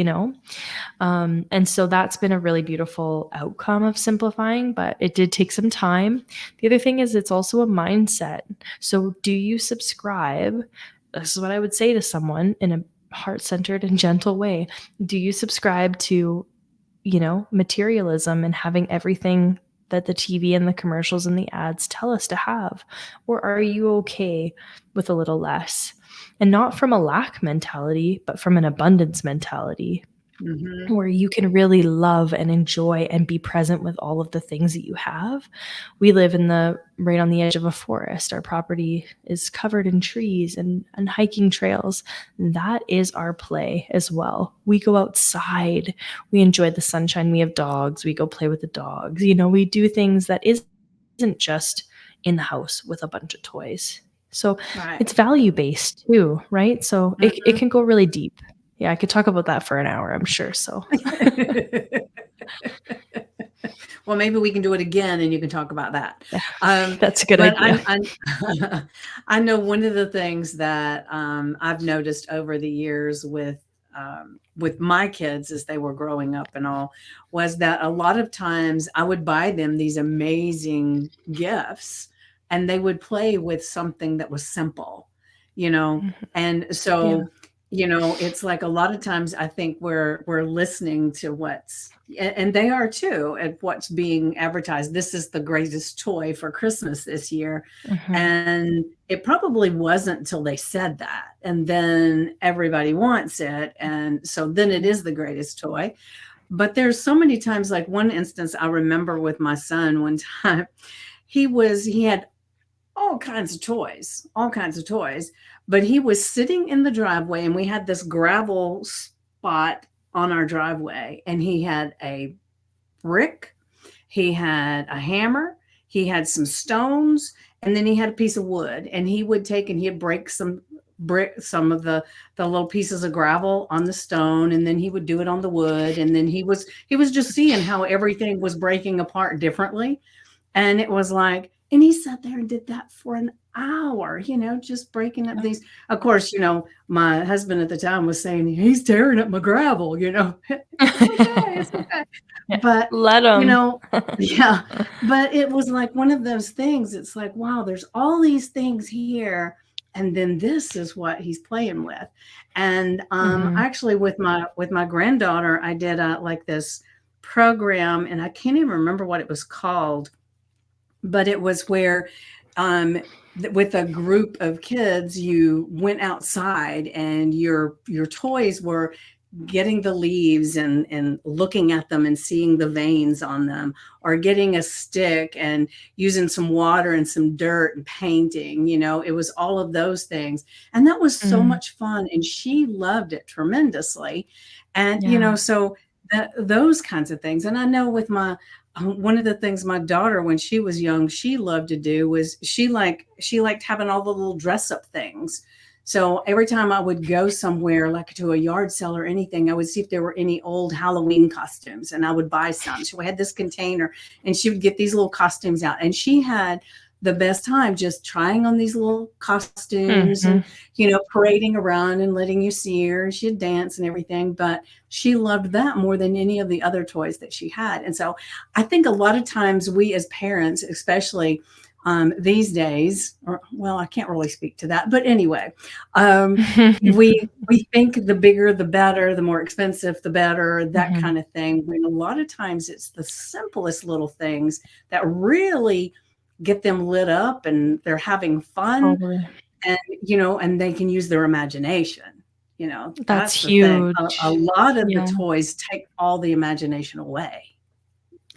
B: And so that's been a really beautiful outcome of simplifying, but it did take some time. The other thing is it's also a mindset. So do you subscribe? This is what I would say to someone in a heart-centered and gentle way? Do you subscribe to, materialism and having everything that the TV and the commercials and the ads tell us to have? Or are you okay with a little less? And not from a lack mentality, but from an abundance mentality,
A: Mhm.
B: where you can really love and enjoy and be present with all of the things that you have. We live right on the edge of a forest. Our property is covered in trees and hiking trails. That is our play as well. We go outside. We enjoy the sunshine. We have dogs. We go play with the dogs. We do things that isn't just in the house with a bunch of toys. So
A: Right.
B: it's value based too, right? So it
A: Mhm.
B: can go really deep. Yeah, I could talk about that for an hour, I'm sure. So
A: Well, maybe we can do it again and you can talk about that. Um,
B: that's a good
A: but
B: idea.
A: I know one of the things that I've noticed over the years with my kids as they were growing up and all was that a lot of times I would buy them these amazing gifts and they would play with something that was simple, you know.
B: Mhm.
A: And
B: Yeah.
A: so, it's like a lot of times I think we're listening to and they are too, at what's being advertised. This is the greatest toy for Christmas this year.
B: Mhm.
A: And it probably wasn't until they said that. And then everybody wants it. And so then it
B: Yeah.
A: is the greatest toy. But there's so many times, like one instance I remember with my son one time, he had all kinds of toys, but he was sitting in the driveway and we had this gravel spot on our driveway and he had a brick, he had a hammer, he had some stones, and then he had a piece of wood. And he would take and he'd break some of the little pieces of gravel on the stone, and then he would do it on the wood. And then he was just seeing how everything was breaking apart differently. And it was like, and he sat there and did that for an hour, just breaking up these. Of course, my husband at the time was saying, he's tearing up my gravel, it's okay, it's okay.
B: Yeah.
A: But,
B: Let
A: you
B: them.
A: know yeah, but it was like one of those things, it's like, wow, there's all these things here, and then this is what he's playing with. And,
B: Mhm.
A: actually with my granddaughter, I did, like this program, and I can't even remember what it was called, but it was where, um, with a group of kids, you went outside and your toys were getting the leaves and looking at them and seeing the veins on them, or getting a stick and using some water and some dirt and painting. It was all of those things. And that was so
B: Mm.
A: much fun. And she loved it tremendously. And,
B: Yeah.
A: so those kinds of things. And I know with one of the things my daughter, when she was young, she loved to do was she liked having all the little dress up things. So every time I would go somewhere, like to a yard sale or anything, I would see if there were any old Halloween costumes and I would buy some. So we had this container and she would get these little costumes out. And she had the best time just trying on these little costumes
B: Mhm.
A: and, parading around and letting you see her. She'd dance and everything, but she loved that more than any of the other toys that she had. And so I think a lot of times we as parents, especially these days, or well, I can't really speak to that, but anyway, um, we think the bigger the better, the more expensive the better, that
B: Mhm.
A: kind of thing. When a lot of times it's the simplest little things that really get them lit up and they're having fun,
B: Totally.
A: and and they can use their imagination.
B: That's
A: That's the thing. A
B: huge.
A: lot of the
B: Yeah.
A: toys take all the imagination away.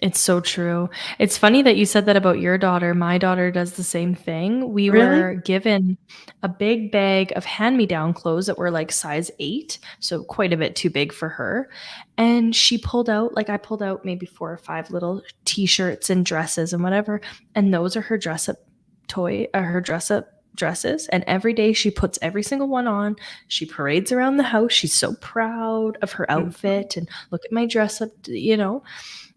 B: It's so true. It's funny that you said that about your daughter. My daughter does the same thing. We
A: Really?
B: were given a big bag of hand-me-down clothes that were like size 8, so quite a bit too big for her. And she pulled out, like I pulled out maybe 4 or 5 little t-shirts and dresses and whatever, and those are her her dress up dresses, and every day she puts every single one on. She parades around the house. She's so proud of her
A: Mhm.
B: outfit and look at my dress up.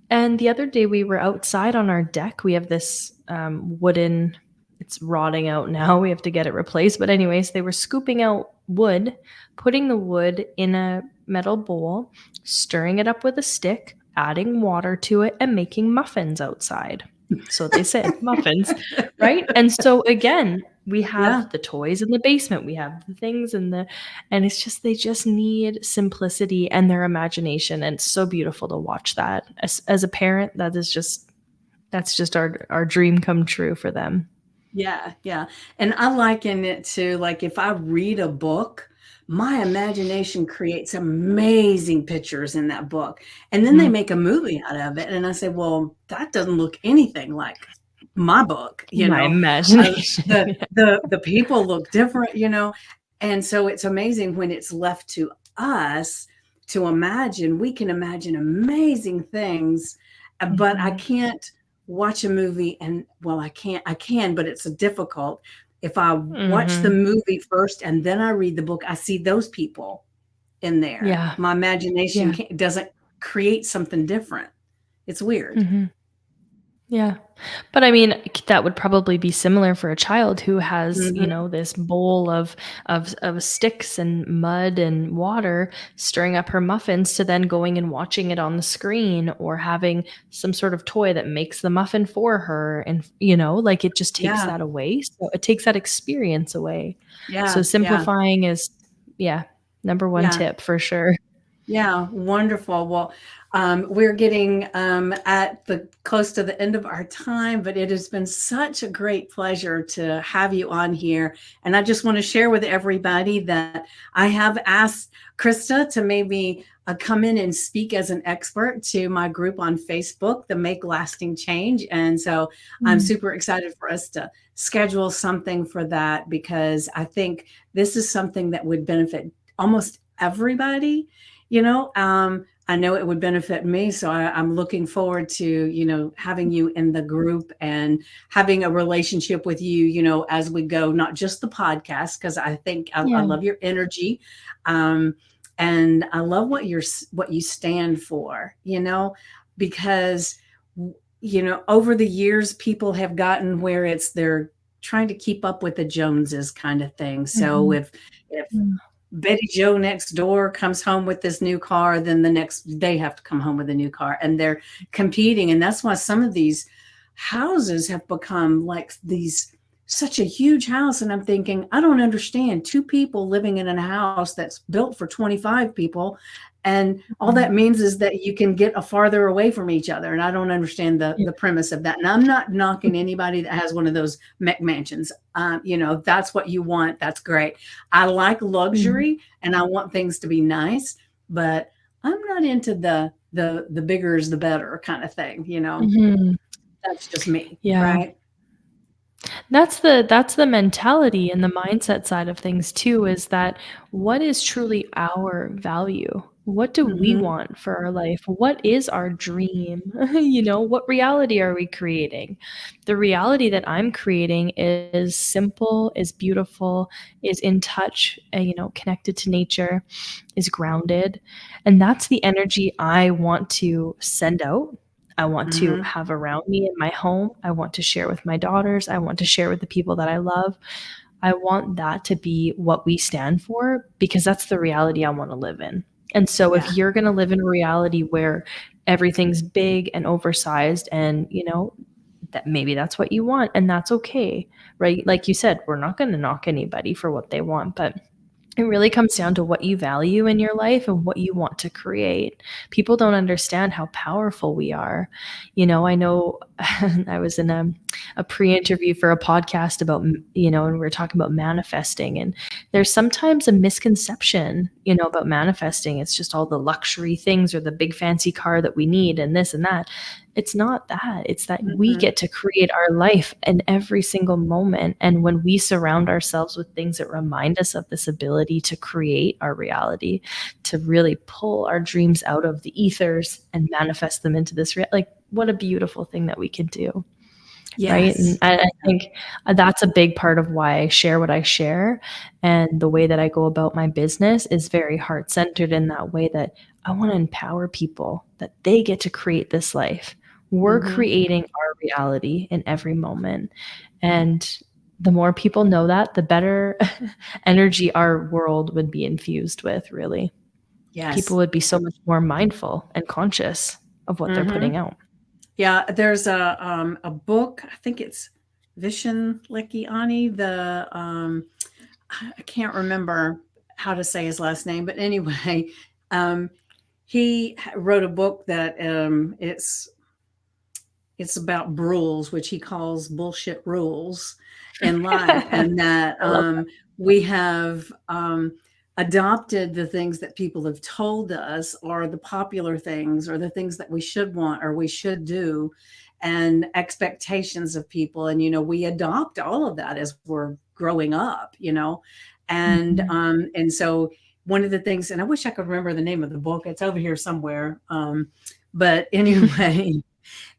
B: And the other day we were outside on our deck. We have this wooden, it's rotting out now. We have to get it replaced. But, anyways, they were scooping out wood, putting the wood in a metal bowl, stirring it up with a stick, adding water to it, and making muffins outside. So they said muffins, right? And so, again, We have
A: Yeah.
B: the toys in the basement, we have the things in the and it's just they just need simplicity and their imagination, and it's so beautiful to watch that. As a parent, that's just our dream come true for them.
A: Yeah, yeah. And I liken it to like if I read a book, my imagination creates amazing pictures in that book. And then they
B: Mhm.
A: make a movie out of it. And I say, well, that doesn't look anything like my book, you
B: My
A: know.
B: imagination. Yeah.
A: The people look different, you know. And so it's amazing when it's left to us to imagine. We can imagine amazing things, but I
B: Mhm.
A: can't watch a movie and well, I can, but it's difficult. If I watch the
B: Mhm.
A: movie first and then I read the book, I see those people in there.
B: Yeah.
A: My imagination
B: Yeah.
A: can't doesn't create something different. It's weird.
B: Mhm. Yeah. But I mean, that would probably be similar for a child who has,
A: Mhm.
B: this bowl of sticks and mud and water, stirring up her muffins to then going and watching it on the screen, or having some sort of toy that makes the muffin for her, and like it just takes
A: Yeah.
B: that away. So it takes that experience away. So
A: Yeah. Yeah.
B: simplifying is, yeah, number one
A: Yeah.
B: tip for sure.
A: Yeah, wonderful. Well, we're getting at the close to the end of our time, but it has been such a great pleasure to have you on here. And I just want to share with everybody that I have asked Krista to maybe come in and speak as an expert to my group on Facebook, the Make Lasting Change. And so I'm
B: Mm.
A: super excited for us to schedule something for that because I think this is something that would benefit almost everybody, I know it would benefit me. So I'm looking forward to, having you in the group and having a relationship with you, as we go, not just the podcast, because I think I
B: Yeah.
A: love your energy. Um, and I love what you stand for, because, over the years, people have gotten where they're trying to keep up with the Joneses kind of thing. So
B: Mhm.
A: if
B: Mm.
A: Betty Joe next door comes home with this new car, then the next they have to come home with a new car and they're competing. And that's why some of these houses have become like these such a huge house. And I'm thinking, I don't understand two people living in a house that's built for 25 people. And all that
B: Mhm.
A: means is that you can get a farther away from each other. And I don't understand
B: Yeah.
A: the premise of that. And I'm not knocking anybody that has one of those McMansions. That's what you want. That's great. I like
B: Mhm.
A: luxury and I want things to be nice, but I'm not into the bigger is the better kind of thing,
B: Mhm.
A: That's just me,
B: Yeah.
A: right?
B: That's the mentality and the mindset side of things too, is that what is truly our value? What do we
A: Mhm.
B: want for our life? What is our dream? What reality are we creating? The reality that I'm creating is simple, is beautiful, is in touch, connected to nature, is grounded. And that's the energy I want to send out. I want to
A: Mhm.
B: have around me in my home. I want to share with my daughters. I want to share with the people that I love. I want that to be what we stand for, because that's the reality I want to live in. And so if
A: Yeah.
B: you're going to live in a reality where everything's big and oversized, and that maybe that's what you want, and that's okay, right? Like you said, we're not going to knock anybody for what they want, but it really comes down to what you value in your life and what you want to create. People don't understand how powerful we are. I know I was in a pre-interview for a podcast about, and we were talking about manifesting. And there's sometimes a misconception, about manifesting. It's just all the luxury things or the big fancy car that we need and this and that. It's not that. It's that we
A: Mhm.
B: get to create our life in every single moment. And when we surround ourselves with things that remind us of this ability to create our reality, to really pull our dreams out of the ethers and manifest them into this, like, what a beautiful thing that we can do. Right. And
A: Yes.
B: I think that's a big part of why I share what I share. And the way that I go about my business is very heart centered, in that way that I want to empower people that they get to create this life. We're
A: Mhm.
B: creating our reality in every moment. And the more people know that, the better energy our world would be infused with, really. People
A: Yes.
B: would be so much more mindful and conscious of what they're putting
A: Mhm.
B: out.
A: Yeah, there's a book, I think it's Vishenlikiani, I can't remember how to say his last name, but anyway, um, he wrote a book that it's about rules, which he calls bullshit rules in life, and that
B: I love
A: we have adopted the things that people have told us, or the popular things, or the things that we should want or we should do, and expectations of people. And, we adopt all of that as we're growing up.
B: that.
A: And so one of the things, and I wish I could remember the name of the book, it's over here somewhere. But anyway,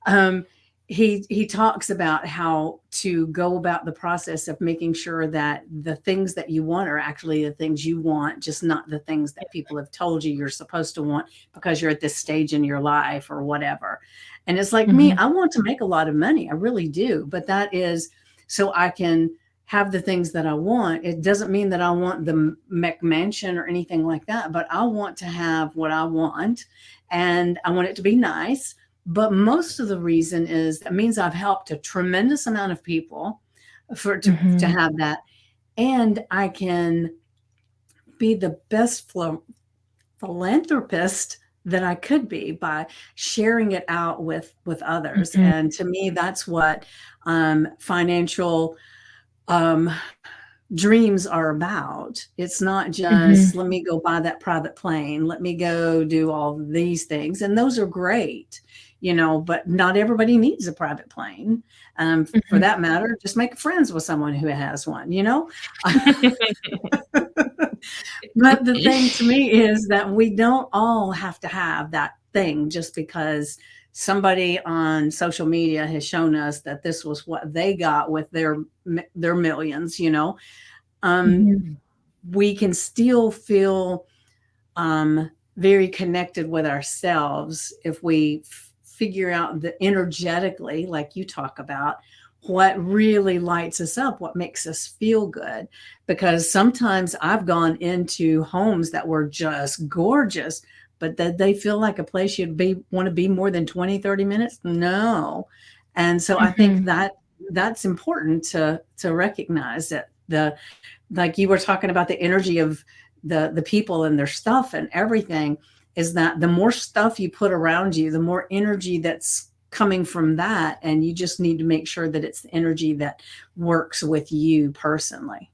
A: um, he talks about how to go about the process of making sure that the things that you want are actually the things you want, just not the things that people have told you you're supposed to want because you're at this stage in your life or whatever. And it's like me,
B: Mhm.
A: I want to make a lot of money. I really do. But that is so I can have the things that I want. It doesn't mean that I want the McMansion or anything like that, but I want to have what I want, and I want it to be nice. But most of the reason is that means I've helped a tremendous amount of people to
B: Mhm.
A: have that, and I can be the best philanthropist that I could be by sharing it out with others.
B: Mhm.
A: And to me, that's what financial um, dreams are about. It's not just
B: Mhm.
A: let me go buy that private plane, let me go do all these things. And those are great, but not everybody needs a private plane. For
B: Mhm.
A: that matter, just make friends with someone who has one. But the thing to me is that we don't all have to have that thing just because somebody on social media has shown us that this was what they got with their millions. um,
B: Mhm.
A: we can still feel very connected with ourselves if we figure out the energetically, like you talk about, what really lights us up, what makes us feel good. Because sometimes I've gone into homes that were just gorgeous, but that they feel like a place you'd be want to be more than 20, 30 minutes. No. And so I think
B: Mhm.
A: that that's important to recognize that the like you were talking about the energy of the people and their stuff and everything, is that the more stuff you put around you, the more energy that's coming from that, and you just need to make sure that it's the energy that works with you personally.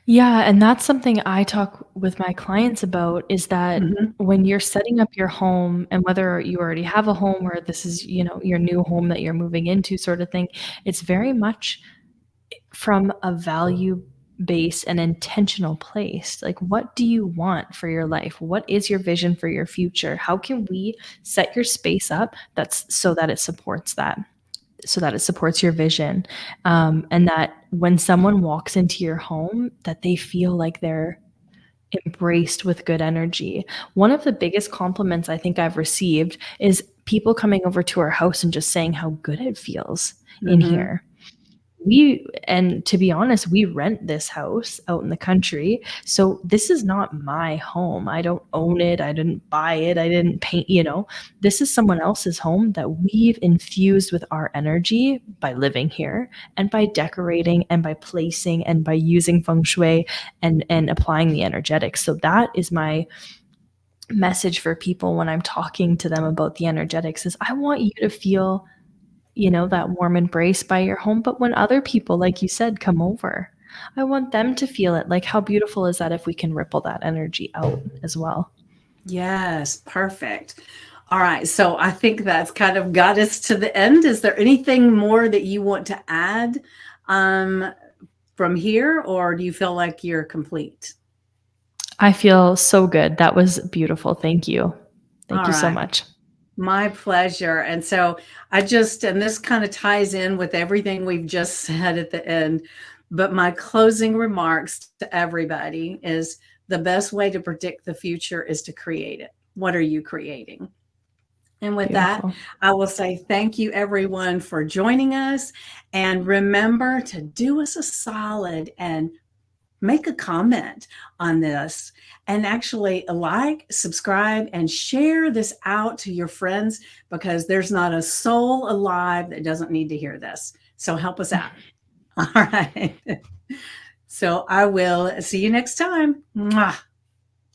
B: Yeah, and that's something I talk with my clients about is that
A: Mhm.
B: when you're setting up your home and whether you already have a home or this is, your new home that you're moving into sort of thing, it's very much from a value based and intentional place. Like, what do you want for your life? What is your vision for your future? How can we set your space up that's so that it supports that? So that it supports your vision, and that when someone walks into your home, that they feel like they're embraced with good energy. One of the biggest compliments I think I've received is people coming over to our house and just saying how good it feels in
A: Mhm.
B: here. And to be honest, we rent this house out in the country. So this is not my home. I don't own it. I didn't buy it. I didn't paint. This is someone else's home that we've infused with our energy by living here and by decorating and by placing and by using feng shui and applying the energetics. So that is my message for people when I'm talking to them about the energetics is I want you to feel that warm embrace by your home. But when other people, like you said, come over, I want them to feel it. Like, how beautiful is that if we can ripple that energy out as well?
A: Yes, perfect. All right, so I think that's kind of got us to the end. Is there anything more that you want to add um, from here, or do you feel like you're complete?
B: I feel so good. That was beautiful. Thank you. Thank
A: All
B: you so
A: right.
B: much.
A: My pleasure. And so and this kind of ties in with everything we've just said at the end, but my closing remarks to everybody is the best way to predict the future is to create it. What are you creating? And with that,
B: Beautiful.
A: I will say thank you, everyone, for joining us. And remember to do us a solid and make a comment on this, and actually like, subscribe, and share this out to your friends, because there's not a soul alive that doesn't need to hear this. So help us out. All right. So I will see you next time. Mwah.